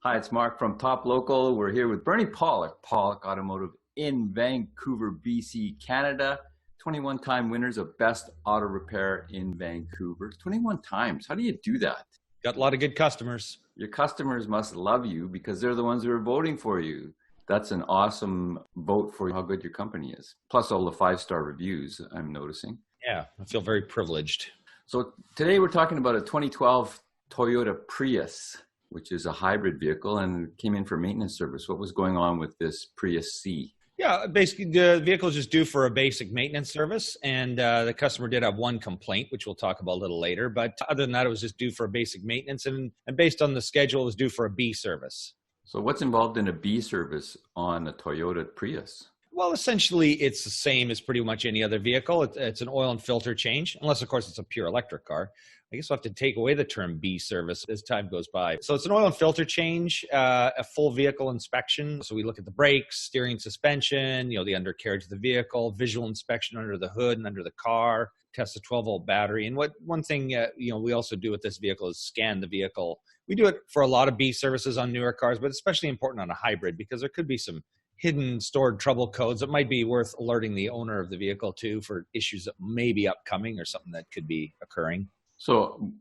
Hi, it's Mark from Top Local. We're here with Bernie Pawlik, Pawlik Automotive in Vancouver, BC, Canada. 21-time winners of Best Auto Repair in Vancouver. 21 times. How do you do that? Got a lot of good customers. Your customers must love you because they're the ones who are voting for you. That's an awesome vote for how good your company is. Plus all the 5-star reviews I'm noticing. Yeah, I feel very privileged. So today we're talking about a 2012 Toyota Prius, which is a hybrid vehicle and came in for maintenance service. What was going on with this Prius C? Yeah, basically the vehicle is just due for a basic maintenance service, and the customer did have one complaint, which we'll talk about a little later. But other than that, it was just due for a basic maintenance, and based on the schedule, it was due for a B service. So what's involved in a B service on a Toyota Prius? Well, essentially, it's the same as pretty much any other vehicle. It's an oil and filter change, unless, of course, it's a pure electric car. I guess we'll have to take away the term B service as time goes by. So it's an oil and filter change, a full vehicle inspection. So we look at the brakes, steering, suspension, the undercarriage of the vehicle, visual inspection under the hood and under the car, test the 12-volt battery. And one thing, we also do with this vehicle is scan the vehicle. We do it for a lot of B services on newer cars, but especially important on a hybrid because there could be some hidden stored trouble codes that might be worth alerting the owner of the vehicle to for issues that may be upcoming or something that could be occurring. So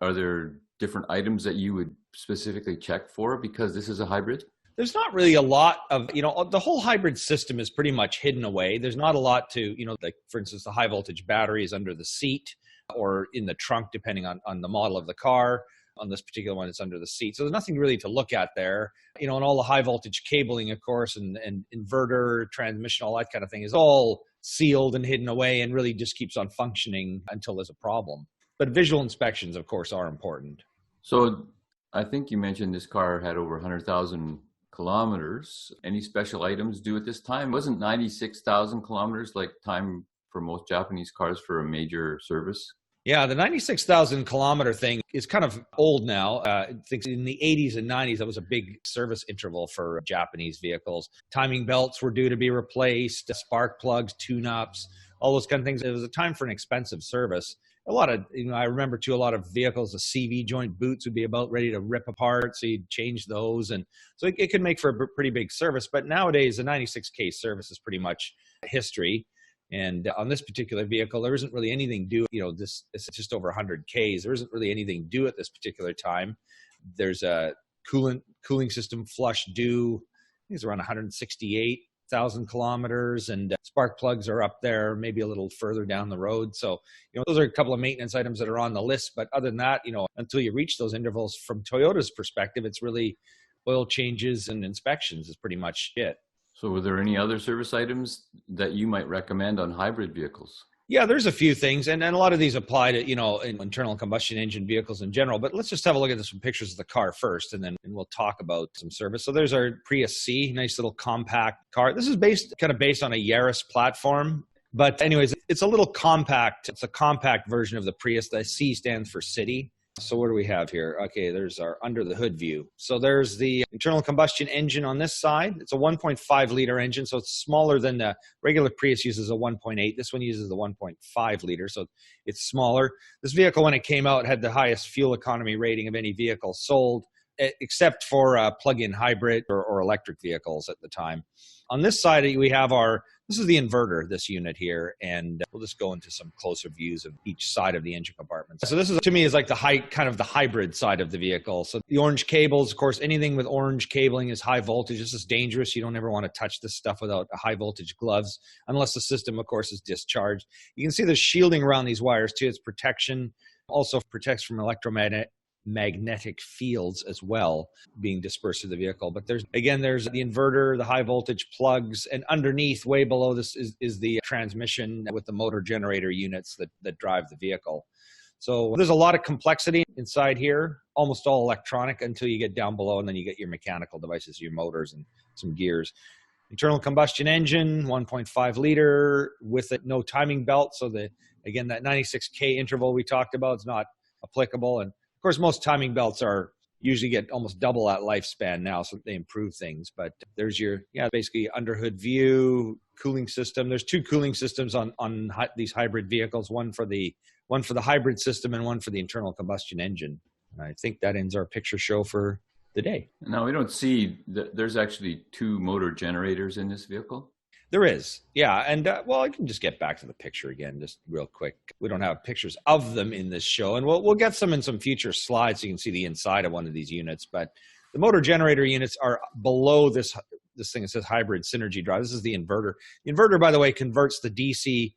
are there different items that you would specifically check for because this is a hybrid? There's not really a lot of, the whole hybrid system is pretty much hidden away. There's not a lot to, like for instance, the high voltage battery is under the seat or in the trunk, depending on the model of the car. On this particular one, it's under the seat. So there's nothing really to look at there. And all the high voltage cabling, of course, and inverter, transmission, all that kind of thing is all sealed and hidden away and really just keeps on functioning until there's a problem. But visual inspections, of course, are important. So I think you mentioned this car had over 100,000 kilometers. Any special items due at this time? Wasn't 96,000 kilometers like time for most Japanese cars for a major service? Yeah, the 96,000 kilometer thing is kind of old now. I think in the 80s and 90s, that was a big service interval for Japanese vehicles. Timing belts were due to be replaced, spark plugs, tune-ups, all those kind of things. It was a time for an expensive service. A lot of, I remember too, a lot of vehicles, the CV joint boots would be about ready to rip apart. So you'd change those. And so it could make for a pretty big service. But nowadays, the 96K service is pretty much history. And on this particular vehicle, there isn't really anything due. It's just over 100 Ks. There isn't really anything due at this particular time. There's a cooling system flush due. I think it's around 168,000 kilometers, and spark plugs are up there, maybe a little further down the road. So, those are a couple of maintenance items that are on the list. But other than that, until you reach those intervals, from Toyota's perspective, it's really oil changes and inspections is pretty much it. So were there any other service items that you might recommend on hybrid vehicles? Yeah, there's a few things, and a lot of these apply to, in internal combustion engine vehicles in general. But let's just have a look at some pictures of the car first, and then we'll talk about some service. So there's our Prius C, nice little compact car. This is kind of based on a Yaris platform. But anyways, it's a little compact. It's a compact version of the Prius. The C stands for city. So what do we have here? Okay, there's our under the hood view. So there's the internal combustion engine on this side. It's a 1.5 liter engine, so it's smaller than the regular Prius uses a 1.8. This one uses the 1.5 liter, so it's smaller. This vehicle, when it came out, had the highest fuel economy rating of any vehicle sold, except for plug-in hybrid or electric vehicles at the time. On this side, we have this is the inverter, this unit here, and we'll just go into some closer views of each side of the engine compartment. So this is, to me, is like the hybrid side of the vehicle. So the orange cables, of course, anything with orange cabling is high voltage. This is dangerous. You don't ever want to touch this stuff without high voltage gloves, unless the system, of course, is discharged. You can see the shielding around these wires too. It's protection, also protects from magnetic fields as well being dispersed through the vehicle. But there's the inverter, the high voltage plugs, and underneath, way below this is the transmission with the motor generator units that drive the vehicle. So there's a lot of complexity inside here, almost all electronic until you get down below, and then you get your mechanical devices, your motors and some gears. Internal combustion engine, 1.5 liter with no timing belt. So that 96K interval we talked about is not applicable. And of course, most timing belts usually get almost double that lifespan now, so they improve things. But there's your, basically under hood view, cooling system. There's two cooling systems on these hybrid vehicles, one for the hybrid system and one for the internal combustion engine. And I think that ends our picture show for the day. Now, we don't see that there's actually two motor generators in this vehicle. There is, yeah. And well, I can just get back to the picture again, just real quick. We don't have pictures of them in this show, and we'll get some in some future slides so you can see the inside of one of these units. But the motor generator units are below this thing that says hybrid synergy drive. This is the inverter. The inverter, by the way, converts the DC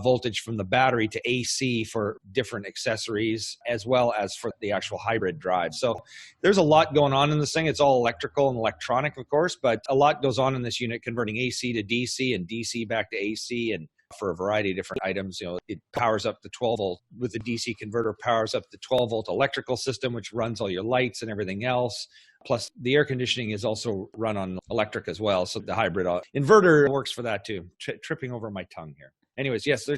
voltage from the battery to AC for different accessories, as well as for the actual hybrid drive. So there's a lot going on in this thing. It's all electrical and electronic, of course, but a lot goes on in this unit, converting AC to DC and DC back to AC, and for a variety of different items. It powers up to 12 volt with the DC converter, powers up the 12 volt electrical system, which runs all your lights and everything else. Plus, the air conditioning is also run on electric as well. So the hybrid inverter works for that too. Tripping over my tongue here. Anyways, yes, there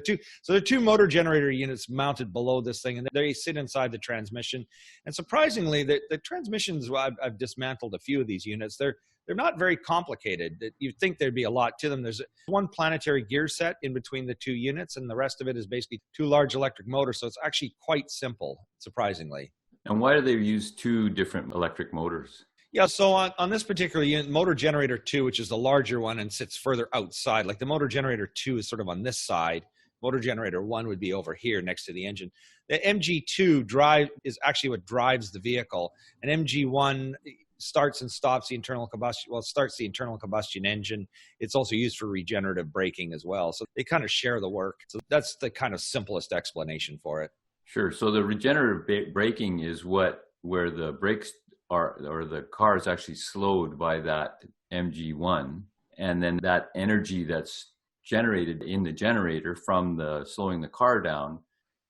are two motor generator units mounted below this thing, and they sit inside the transmission. And surprisingly, the transmissions, I've dismantled a few of these units. They're not very complicated. You'd think there'd be a lot to them. There's one planetary gear set in between the two units, and the rest of it is basically two large electric motors. So it's actually quite simple, surprisingly. And why do they use two different electric motors? Yeah, so on this particular unit, motor generator 2, which is the larger one and sits further outside, like the motor generator 2 is sort of on this side. Motor generator 1 would be over here next to the engine. The MG2 drive is actually what drives the vehicle. And MG1 starts and stops the internal combustion. Well, it starts the internal combustion engine. It's also used for regenerative braking as well. So they kind of share the work. So that's the kind of simplest explanation for it. Sure. So the regenerative braking is where the brakes are, or the car is actually slowed by that MG1, and then that energy that's generated in the generator from the slowing the car down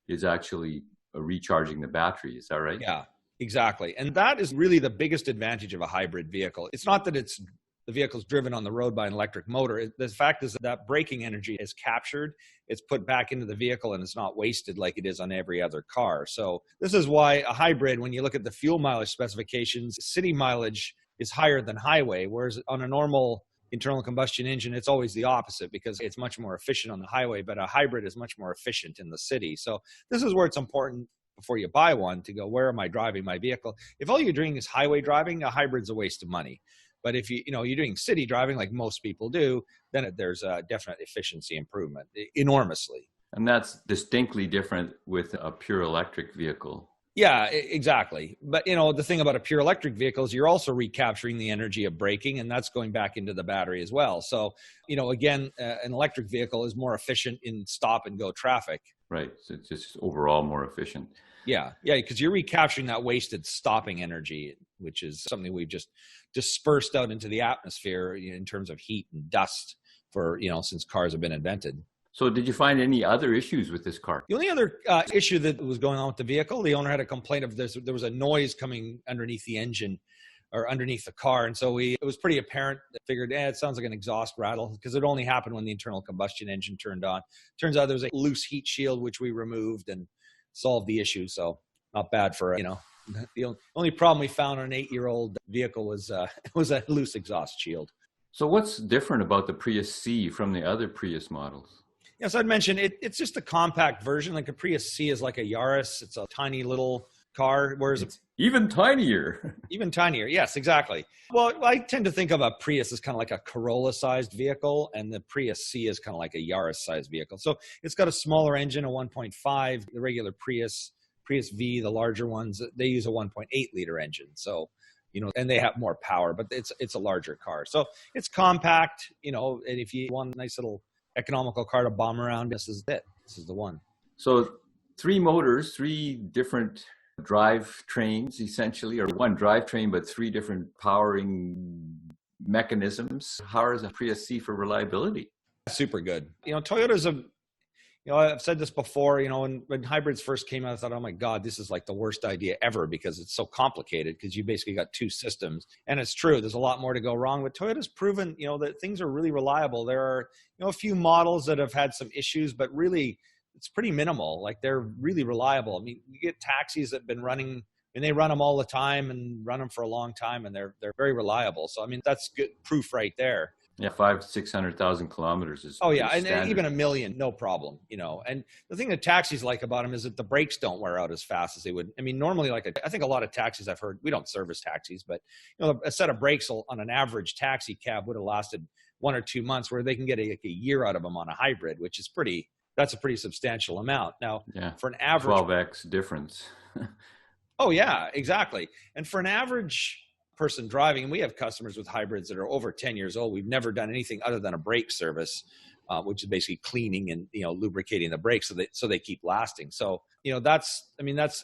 is actually recharging the battery. Is that right? Yeah, exactly. And that is really the biggest advantage of a hybrid vehicle. It's not that the vehicle's driven on the road by an electric motor. The fact is that braking energy is captured, it's put back into the vehicle, and it's not wasted like it is on every other car. So this is why a hybrid, when you look at the fuel mileage specifications, city mileage is higher than highway, whereas on a normal internal combustion engine, it's always the opposite because it's much more efficient on the highway, but a hybrid is much more efficient in the city. So this is where it's important before you buy one to go, where am I driving my vehicle? If all you're doing is highway driving, a hybrid's a waste of money. But if you're doing city driving like most people do, then there's a definite efficiency improvement, enormously. And that's distinctly different with a pure electric vehicle. Yeah, exactly. But, the thing about a pure electric vehicle is you're also recapturing the energy of braking, and that's going back into the battery as well. So, again, an electric vehicle is more efficient in stop and go traffic. Right. So it's just overall more efficient. Yeah, because you're recapturing that wasted stopping energy, which is something we've just dispersed out into the atmosphere in terms of heat and dust for, since cars have been invented. So did you find any other issues with this car? The only other issue that was going on with the vehicle, the owner had a complaint of this. There was a noise coming underneath the engine or underneath the car. And so it was pretty apparent that figured, it sounds like an exhaust rattle, because it only happened when the internal combustion engine turned on. Turns out there was a loose heat shield, which we removed and solved the issue. So not bad for, the only problem we found on an 8-year-old vehicle was a loose exhaust shield. So what's different about the Prius C from the other Prius models? Yes, I'd mentioned it's just a compact version. Like a Prius C is like a Yaris. It's a tiny little car, whereas it's even tinier. Even tinier. Yes, exactly. Well, I tend to think of a Prius as kind of like a Corolla-sized vehicle, and the Prius C is kind of like a Yaris-sized vehicle. So it's got a smaller engine, a 1.5. The regular Prius V, the larger ones, they use a 1.8-liter engine. So, and they have more power, but it's a larger car. So it's compact, and if you want a nice little economical car to bomb around, this is it. This is the one. So 3 motors, 3 different drive trains, essentially, or one drivetrain, but 3 different powering mechanisms. How is a Prius C for reliability? Super good. Toyota's I've said this before, when hybrids first came out, I thought, oh my God, this is like the worst idea ever because it's so complicated, because you basically got 2 systems. And it's true, there's a lot more to go wrong, but Toyota's proven, that things are really reliable. There are, a few models that have had some issues, but really it's pretty minimal. Like, they're really reliable. I mean, you get taxis that have been running, and they run them all the time and run them for a long time, and they're very reliable. So, I mean, that's good proof right there. Yeah, 500,000-600,000 kilometers is Oh yeah, pretty and standard. even a million, no problem, you know. And the thing that taxis like about them is that the brakes don't wear out as fast as they would. I mean, normally, I think a lot of taxis I've heard, we don't service taxis, but you know, a set of brakes on an average taxi cab would have lasted 1 or 2 months, where they can get a year out of them on a hybrid, which is that's a pretty substantial amount. Now, Yeah, for an average 12x difference. Oh yeah, exactly. And for an average person driving, and we have customers with hybrids that are over 10 years old. We've never done anything other than a brake service, which is basically cleaning and, you know, lubricating the brakes so they keep lasting. So, you know, that's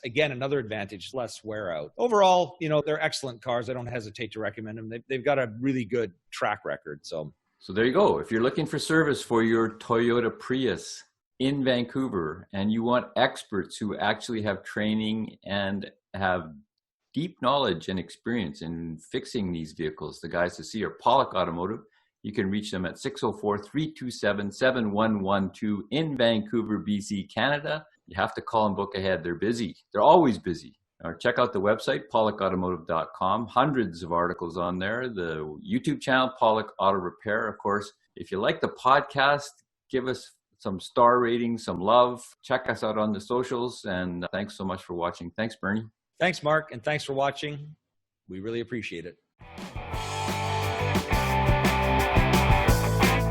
again another advantage, less wear out. Overall, you know, they're excellent cars. I don't hesitate to recommend them. They've got a really good track record. So So there you go. If you're looking for service for your Toyota Prius in Vancouver and you want experts who actually have training and have deep knowledge and experience in fixing these vehicles, the guys to see are Pawlik Automotive. You can reach them at 604-327-7112 in Vancouver, BC, Canada. You have to call and book ahead. They're busy. They're always busy. Check out the website, pawlikautomotive.com. Hundreds of articles on there. The YouTube channel, Pawlik Auto Repair. Of course, if you like the podcast, give us some star ratings, some love. Check us out on the socials. And thanks so much for watching. Thanks, Bernie. thanks, Mark, and thanks for watching. We really appreciate it.